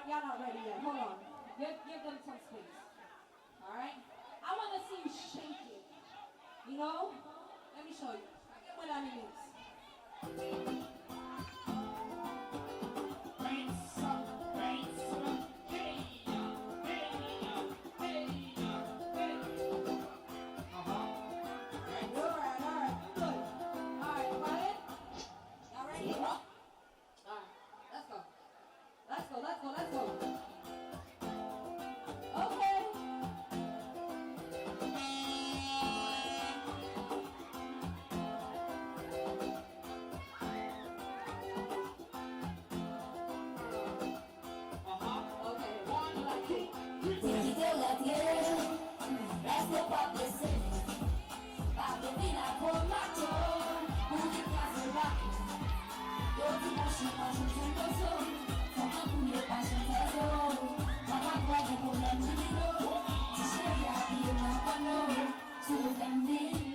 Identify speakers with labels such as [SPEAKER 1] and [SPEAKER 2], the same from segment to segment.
[SPEAKER 1] y'all not ready yet. Hold on. Give them some space. All right? I want to see you shake it. You know? Let me show you. Get what I mean. Let's go. Okay. Okay, one, two.
[SPEAKER 2] Te la tierra, reste pas blessé. Pas de vie à combattre, pour qui casse le bac. Yo, tu m'as changé, je suis comme ça. Sans un coup de passion, c'est ça. Maman, toi, j'ai pour la nuit. Tu sais, il y a des gens qui sont comme des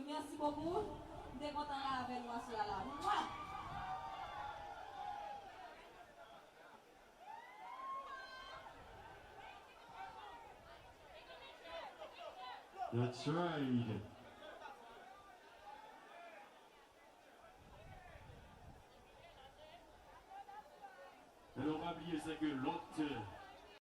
[SPEAKER 1] Merci beaucoup. Nous sommes contents avec nous sur la
[SPEAKER 3] That's right. Alors, on va oublier ça que